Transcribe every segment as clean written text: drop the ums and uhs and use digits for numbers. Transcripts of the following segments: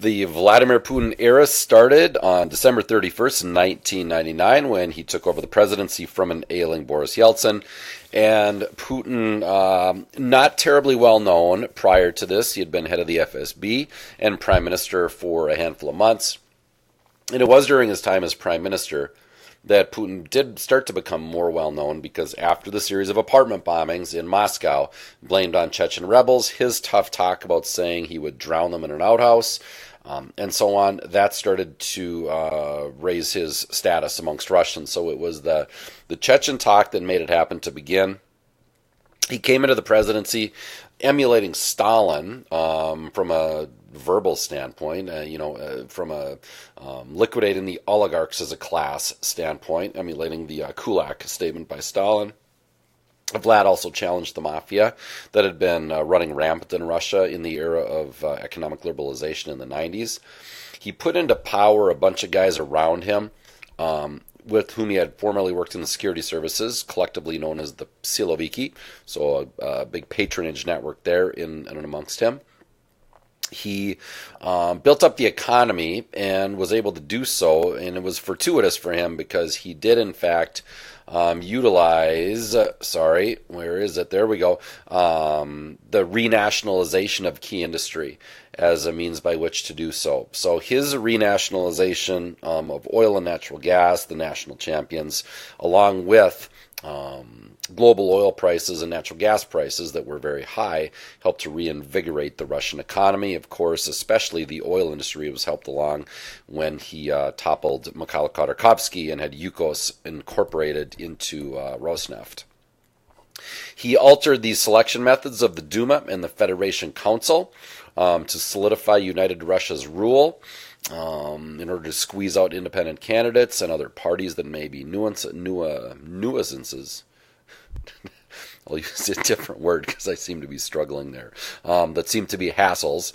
The Vladimir Putin era started on December 31st, 1999, when he took over the presidency from an ailing Boris Yeltsin. And Putin, not terribly well known prior to this. He had been head of the FSB and prime minister for a handful of months. And it was during his time as prime minister that Putin did start to become more well known, because after the series of apartment bombings in Moscow blamed on Chechen rebels, his tough talk about saying he would drown them in an outhouse, and so on, that started to raise his status amongst Russians. So it was the Chechen talk that made it happen to begin. He came into the presidency emulating Stalin from a verbal standpoint, from a liquidating the oligarchs as a class standpoint, emulating the Kulak statement by Stalin. Vlad also challenged the mafia that had been running rampant in Russia in the era of economic liberalization in the 90s. He put into power a bunch of guys around him with whom he had formerly worked in the security services, collectively known as the Siloviki, so a big patronage network there in and amongst him. He built up the economy and was able to do so, and it was fortuitous for him because he did, in fact, utilize, where is it? There we go. The renationalization of key industry as a means by which to do so. So his renationalization of oil and natural gas, the national champions, along with global oil prices and natural gas prices that were very high, helped to reinvigorate the Russian economy. Of course, especially the oil industry was helped along when he toppled Mikhail Khodorkovsky and had Yukos incorporated into Rosneft. He altered the selection methods of the Duma and the Federation Council to solidify United Russia's rule, in order to squeeze out independent candidates and other parties that may be nuisances. I'll use a different word because I seem to be struggling there. That seem to be hassles.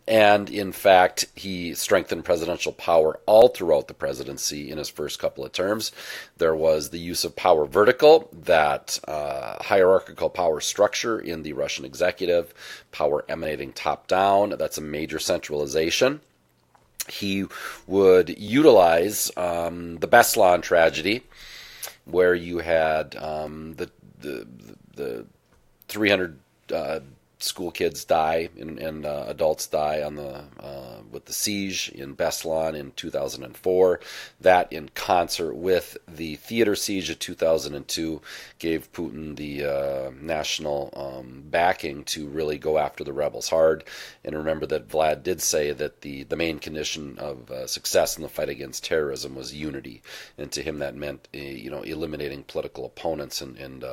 And in fact, he strengthened presidential power all throughout the presidency in his first couple of terms. There was the use of power vertical, that hierarchical power structure in the Russian executive, power emanating top down. That's a major centralization. He would utilize the Beslan tragedy, where you had the 300 school kids die and adults die on with the siege in Beslan in 2004. That, in concert with the theater siege of 2002, gave Putin the national backing to really go after the rebels hard. And remember that Vlad did say that the main condition of success in the fight against terrorism was unity, and to him that meant eliminating political opponents and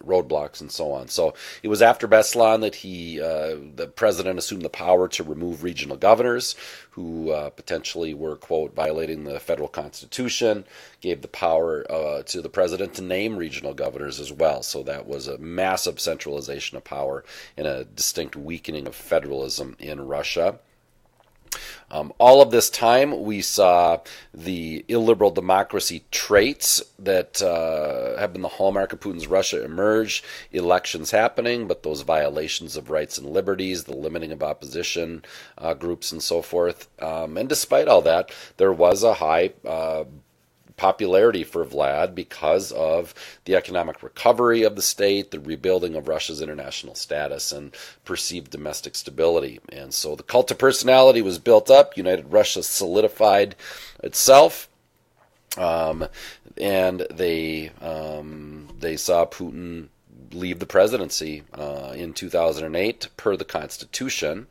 roadblocks and so on. So it was after Beslan that the president assumed the power to remove regional governors who potentially were, quote, violating the federal constitution, gave the power to the president to name regional governors as well. So that was a massive centralization of power and a distinct weakening of federalism in Russia. All of this time, we saw the illiberal democracy traits that have been the hallmark of Putin's Russia emerge. Elections happening, but those violations of rights and liberties, the limiting of opposition groups and so forth. And despite all that, there was a high popularity for Vlad because of the economic recovery of the state, the rebuilding of Russia's international status, and perceived domestic stability. And so the cult of personality was built up. United Russia solidified itself, and they saw Putin leave the presidency in 2008 per the Constitution,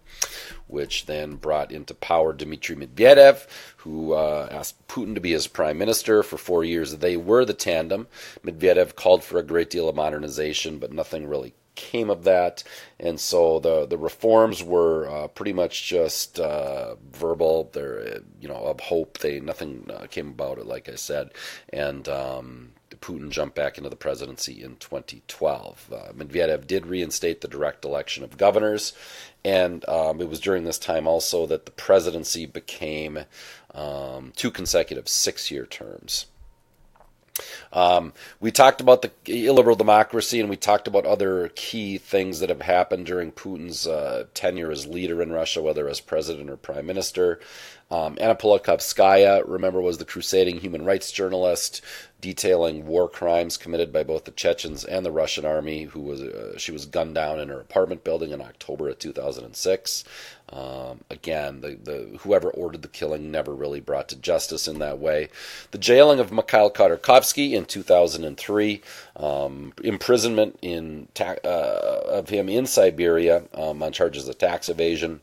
which then brought into power Dmitry Medvedev, who asked Putin to be his prime minister for 4 years. They were the tandem. Medvedev called for a great deal of modernization, but nothing really came of that. And so the reforms were pretty much just verbal. They're of hope. Nothing came about it, like I said. And Putin jumped back into the presidency in 2012. Medvedev did reinstate the direct election of governors, and it was during this time also that the presidency became 2 consecutive 6-year terms. We talked about the illiberal democracy, and we talked about other key things that have happened during Putin's tenure as leader in Russia, whether as president or prime minister. Anna Politkovskaya, remember, was the crusading human rights journalist detailing war crimes committed by both the Chechens and the Russian army. She was gunned down in her apartment building in October of 2006. Again, the whoever ordered the killing never really brought to justice in that way. The jailing of Mikhail Khodorkovsky in 2003, imprisonment of him in Siberia on charges of tax evasion,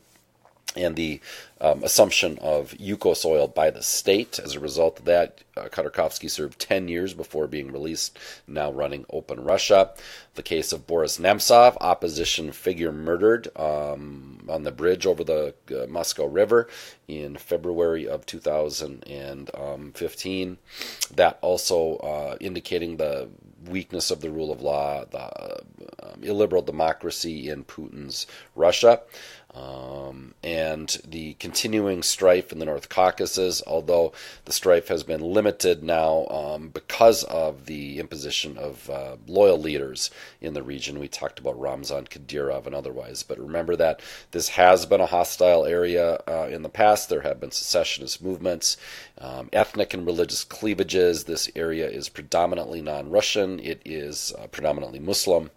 and the assumption of Yukos oil by the state. As a result of that, Khodorkovsky served 10 years before being released, now running Open Russia. The case of Boris Nemtsov, opposition figure murdered on the bridge over the Moscow River in February of 2015. That also indicating the weakness of the rule of law, the illiberal democracy in Putin's Russia. And the continuing strife in the North Caucasus, although the strife has been limited now because of the imposition of loyal leaders in the region. We talked about Ramzan Kadyrov and otherwise, but remember that this has been a hostile area in the past. There have been secessionist movements, ethnic and religious cleavages. This area is predominantly non-Russian. It is predominantly Muslim.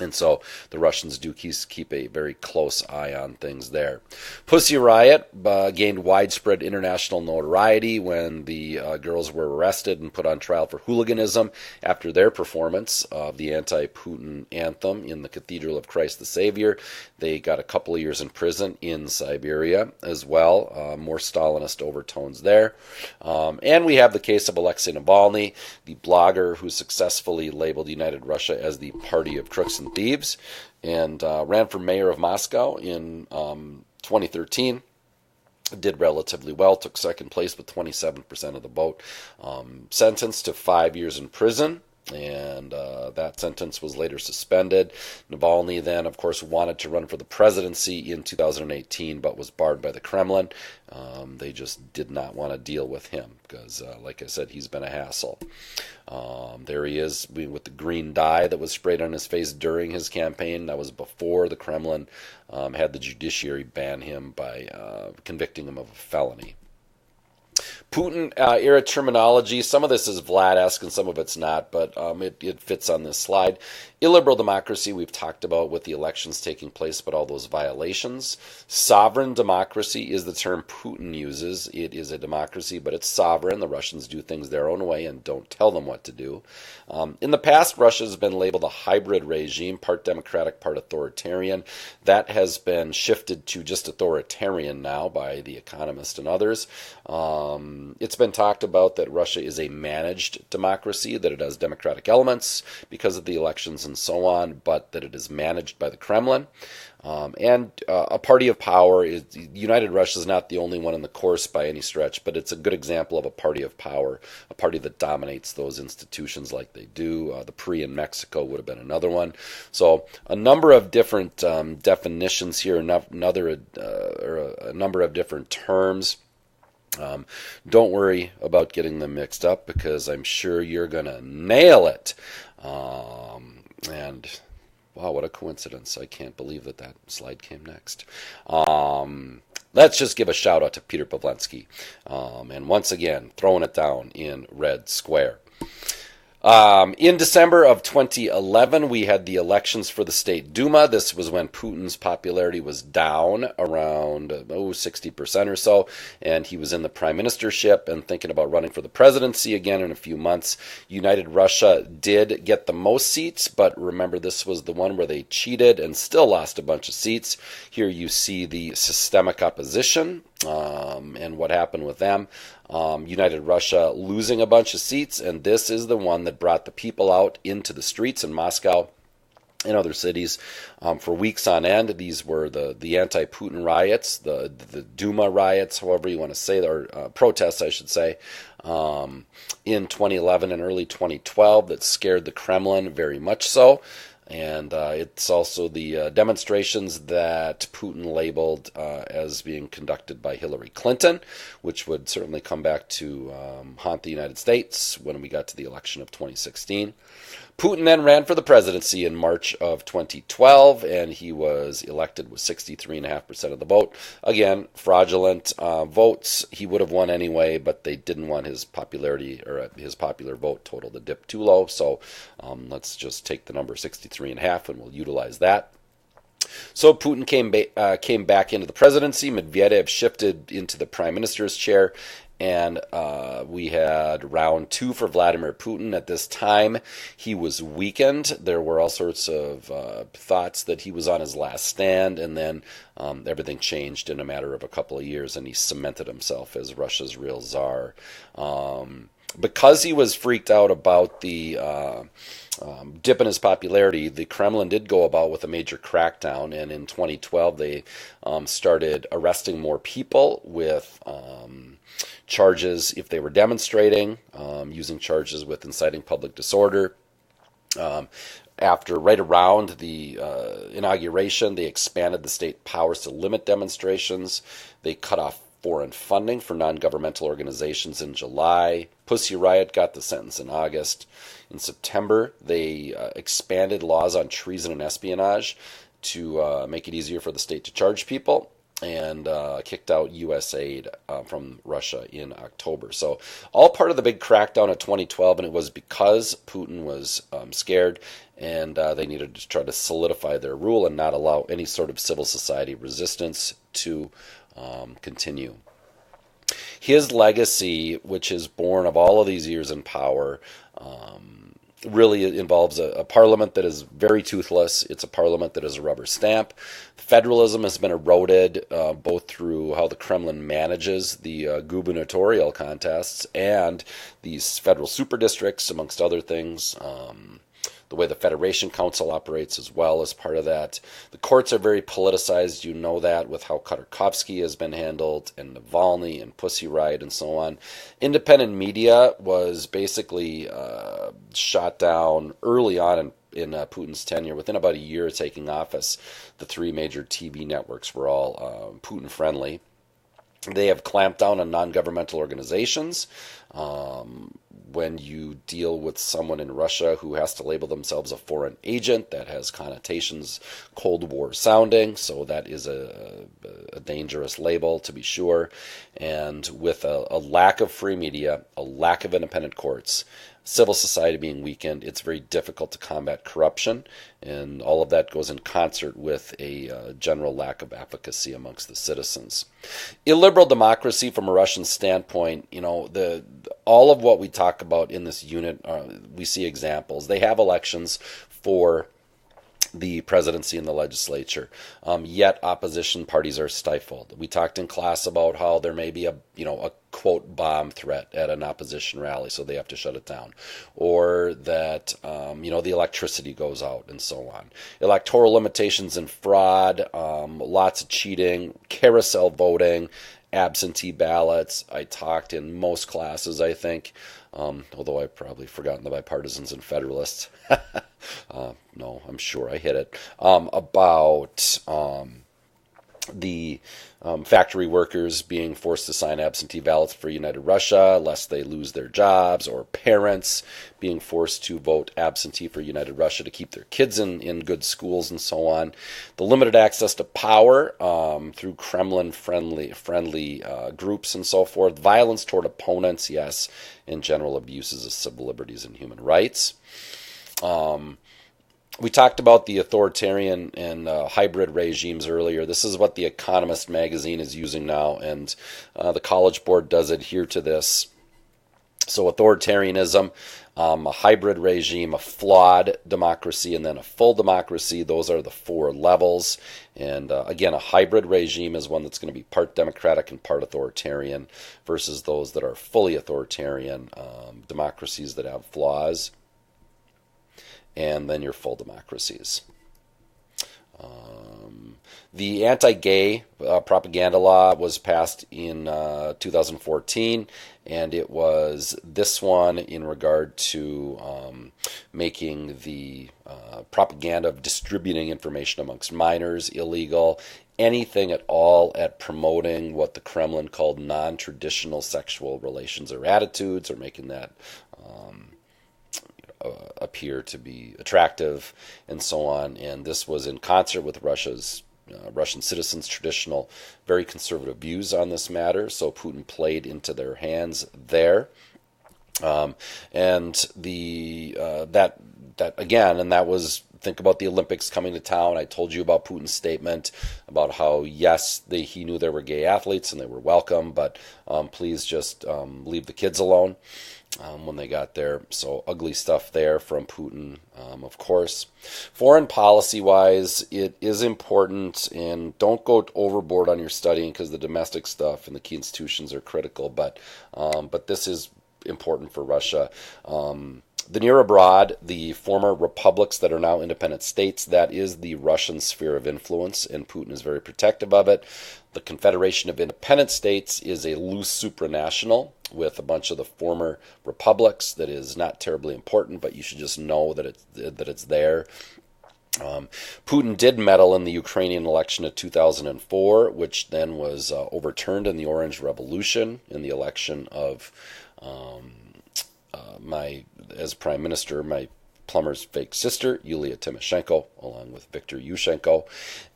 And so the Russians do keep a very close eye on things there. Pussy Riot gained widespread international notoriety when the girls were arrested and put on trial for hooliganism after their performance of the anti-Putin anthem in the Cathedral of Christ the Savior. They got a couple of years in prison in Siberia as well. More Stalinist overtones there. And we have the case of Alexei Navalny, the blogger who successfully labeled United Russia as the party of crooks and thieves, and ran for mayor of Moscow in 2013. Did relatively well, took second place with 27% of the vote. Sentenced to 5 years in prison, and that sentence was later suspended. Navalny then, of course, wanted to run for the presidency in 2018, but was barred by the Kremlin. They just did not want to deal with him because, like I said, he's been a hassle. There he is with the green dye that was sprayed on his face during his campaign. That was before the Kremlin had the judiciary ban him by convicting him of a felony. Putin-era terminology, some of this is Vlad-esque and some of it's not, but it fits on this slide. Illiberal democracy, we've talked about with the elections taking place, but all those violations. Sovereign democracy is the term Putin uses. It is a democracy, but it's sovereign. The Russians do things their own way and don't tell them what to do. In the past, Russia has been labeled a hybrid regime, part democratic, part authoritarian. That has been shifted to just authoritarian now by The Economist and others. It's been talked about that Russia is a managed democracy, that it has democratic elements because of the elections and so on, but that it is managed by the Kremlin. And a party of power. United Russia is not the only one in the course by any stretch, but it's a good example of a party of power, a party that dominates those institutions like they do. The PRI in Mexico would have been another one. So a number of different definitions here, a number of different terms. Don't worry about getting them mixed up because I'm sure you're going to nail it. And wow, what a coincidence. I can't believe that slide came next. Let's just give a shout out to Peter Pawlenski. And once again, throwing it down in red square. In December of 2011, we had the elections for the State Duma. This was when Putin's popularity was down around 60% or so, and he was in the prime ministership and thinking about running for the presidency again in a few months. United Russia did get the most seats, but remember this was the one where they cheated and still lost a bunch of seats. Here you see the systemic opposition and what happened with them. United Russia losing a bunch of seats, and this is the one that brought the people out into the streets in Moscow and other cities for weeks on end. These were the anti-Putin riots, the Duma riots, however you want to say, or protests, I should say, in 2011 and early 2012 that scared the Kremlin very much so. And it's also the demonstrations that Putin labeled as being conducted by Hillary Clinton, which would certainly come back to haunt the United States when we got to the election of 2016. Putin then ran for the presidency in March of 2012, and he was elected with 63.5% of the vote. Again, fraudulent votes. He would have won anyway, but they didn't want his popularity or his popular vote total to dip too low. So let's just take the number 63.5, and we'll utilize that. So Putin came back into the presidency. Medvedev shifted into the prime minister's chair, and we had round two for Vladimir Putin. At this time, he was weakened. There were all sorts of thoughts that he was on his last stand, and then everything changed in a matter of a couple of years, and he cemented himself as Russia's real czar. Because he was freaked out about the dip in his popularity, the Kremlin did go about with a major crackdown, and in 2012 they started arresting more people with charges if they were demonstrating, using charges with inciting public disorder. Right around the inauguration, they expanded the state powers to limit demonstrations. They cut off foreign funding for non-governmental organizations in July. Pussy Riot got the sentence in August. In September, they expanded laws on treason and espionage to make it easier for the state to charge people, and kicked out U.S. aid from Russia in October. So all part of the big crackdown of 2012, and it was because Putin was scared, and they needed to try to solidify their rule and not allow any sort of civil society resistance to continue. His legacy, which is born of all of these years in power, really involves a parliament that is very toothless. It's a parliament that is a rubber stamp. Federalism has been eroded both through how the Kremlin manages the gubernatorial contests and these federal super districts, amongst other things. The way the Federation Council operates as well as part of that. The courts are very politicized, you know that, with how Khodorkovsky has been handled, and Navalny, and Pussy Riot, and so on. Independent media was basically shot down early on in Putin's tenure. Within about a year of taking office, the three major TV networks were all Putin-friendly. They have clamped down on non-governmental organizations. When you deal with someone in Russia who has to label themselves a foreign agent, that has connotations Cold War sounding, so that is a dangerous label, to be sure. And with a lack of free media, a lack of independent courts, civil society being weakened, it's very difficult to combat corruption, and all of that goes in concert with a general lack of efficacy amongst the citizens. Illiberal democracy, from a Russian standpoint, all of what we talk about in this unit, we see examples. They have elections for the presidency and the legislature, yet opposition parties are stifled. We talked in class about how there may be a quote bomb threat at an opposition rally, so they have to shut it down, or that the electricity goes out, and so on. Electoral limitations and fraud, lots of cheating, carousel voting, absentee ballots. I talked in most classes, I think, although I've probably forgotten the bipartisans and federalists. No, I'm sure I hit it. About the factory workers being forced to sign absentee ballots for United Russia lest they lose their jobs, or parents being forced to vote absentee for United Russia to keep their kids in good schools, and so on. The limited access to power through Kremlin-friendly groups and so forth. Violence toward opponents, yes, and general abuses of civil liberties and human rights. We talked about the authoritarian and hybrid regimes earlier. This is what The Economist magazine is using now, and the College Board does adhere to this. So authoritarianism, a hybrid regime, a flawed democracy, and then a full democracy. Those are the four levels. And again, a hybrid regime is one that's going to be part democratic and part authoritarian, versus those that are fully authoritarian, democracies that have flaws. And then your full democracies. The anti-gay propaganda law was passed in 2014, and it was this one in regard to making the propaganda of distributing information amongst minors illegal. Anything at all at promoting what the Kremlin called non-traditional sexual relations or attitudes, or making that appear to be attractive, and so on. And this was in concert with Russian citizens' traditional, very conservative views on this matter. So Putin played into their hands there, and that again, and that was. Think about the Olympics coming to town. I told you about Putin's statement about how, yes, he knew there were gay athletes and they were welcome, but please just leave the kids alone when they got there. So ugly stuff there from Putin, of course. Foreign policy-wise, it is important, and don't go overboard on your studying because the domestic stuff and the key institutions are critical, but this is important for Russia. The near abroad, the former republics that are now independent states, that is the Russian sphere of influence, and Putin is very protective of it. The Confederation of Independent States is a loose supranational with a bunch of the former republics that is not terribly important, but you should just know that it's there. Putin did meddle in the Ukrainian election of 2004, which then was overturned in the Orange Revolution in the election of as prime minister, my plumber's fake sister, Yulia Tymoshenko, along with Viktor Yushchenko.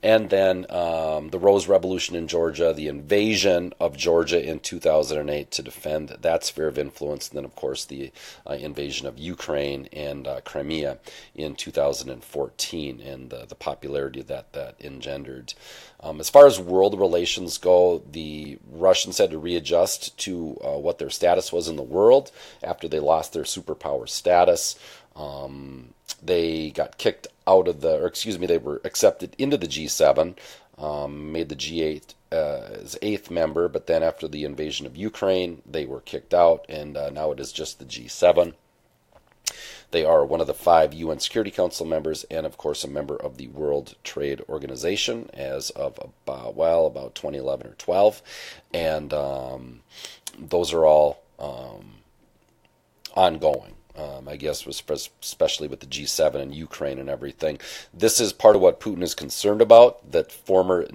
And then the Rose Revolution in Georgia, the invasion of Georgia in 2008 to defend that sphere of influence. And then, of course, the invasion of Ukraine and Crimea in 2014, and the popularity that engendered. As far as world relations go, the Russians had to readjust to what their status was in the world after they lost their superpower status. They got kicked out of they were accepted into the G7, made the G8 as eighth member, but then after the invasion of Ukraine, they were kicked out, and now it is just the G7. They are one of the 5 UN Security Council members, and of course a member of the World Trade Organization as of about 2011 or 12, and those are all ongoing. I guess, especially with the G7 and Ukraine and everything. This is part of what Putin is concerned about, that former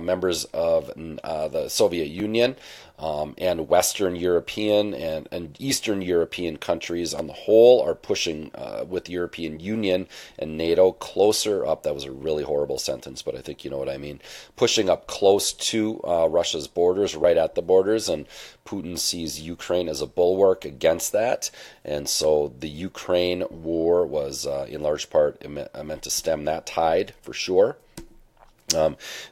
members of the Soviet Union and Western European and Eastern European countries on the whole are pushing with the European Union and NATO closer up. That was a really horrible sentence, but I think you know what I mean. Pushing up close to Russia's borders, right at the borders, and Putin sees Ukraine as a bulwark against that. And so the Ukraine war was in large part meant to stem that tide for sure.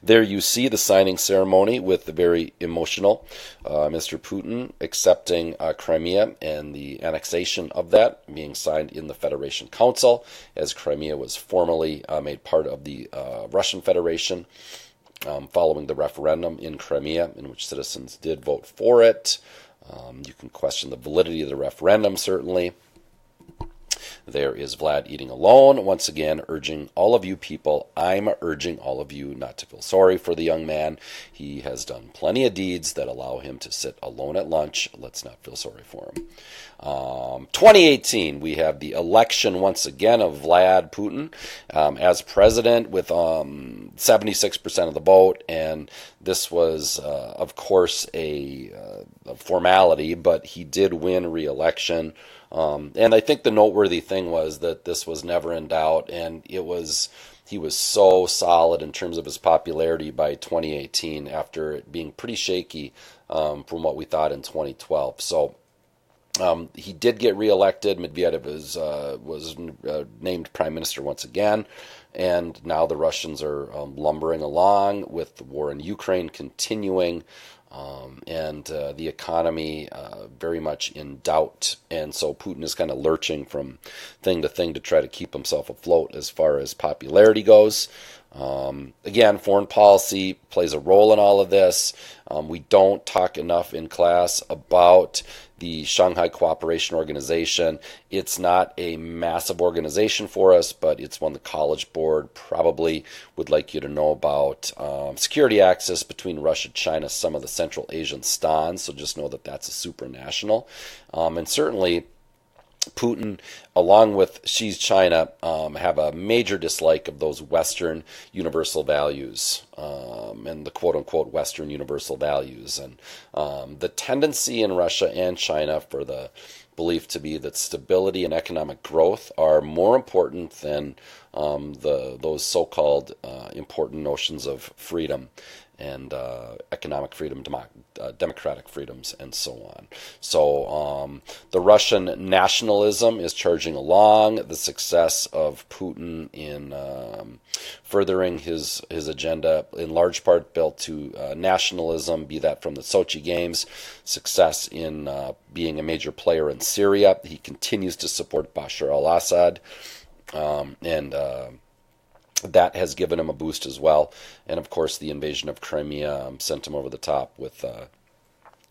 There you see the signing ceremony with the very emotional Mr. Putin accepting Crimea and the annexation of that being signed in the Federation Council, as Crimea was formally made part of the Russian Federation following the referendum in Crimea, in which citizens did vote for it. You can question the validity of the referendum, certainly. There is Vlad eating alone, once again urging all of you people, I'm urging all of you not to feel sorry for the young man. He has done plenty of deeds that allow him to sit alone at lunch. Let's not feel sorry for him. 2018, we have the election once again of Vlad Putin as president with 76% of the vote, and this was, of course, a formality, but he did win re-election. And I think the noteworthy thing was that this was never in doubt, and he was so solid in terms of his popularity by 2018 after it being pretty shaky from what we thought in 2012. So he did get reelected. Medvedev was named prime minister once again, and now the Russians are lumbering along with the war in Ukraine continuing. And the economy very much in doubt. And so Putin is kind of lurching from thing to thing to try to keep himself afloat as far as popularity goes. Again, foreign policy plays a role in all of this. We don't talk enough in class about the Shanghai Cooperation Organization. It's not a massive organization for us, but it's one the College Board probably would like you to know about. Security access between Russia, China, some of the Central Asian stans, so just know that that's a supranational. And certainly Putin, along with Xi's China, have a major dislike of those Western universal values and the quote-unquote Western universal values. And the tendency in Russia and China for the belief to be that stability and economic growth are more important than those so-called important notions of freedom and economic freedom, democratic freedoms, and so on. So the Russian nationalism is charging along. The success of Putin in furthering his agenda, in large part built to nationalism, be that from the Sochi Games, success in being a major player in Syria. He continues to support Bashar al-Assad, and that has given him a boost as well. And of course, the invasion of Crimea sent him over the top with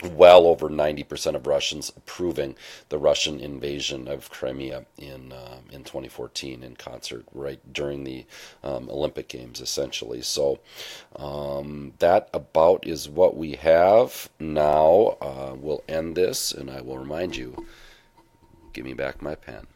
well over 90% of Russians approving the Russian invasion of Crimea in 2014 in concert right during the Olympic Games, essentially. So that about is what we have. Now we'll end this, and I will remind you, give me back my pen.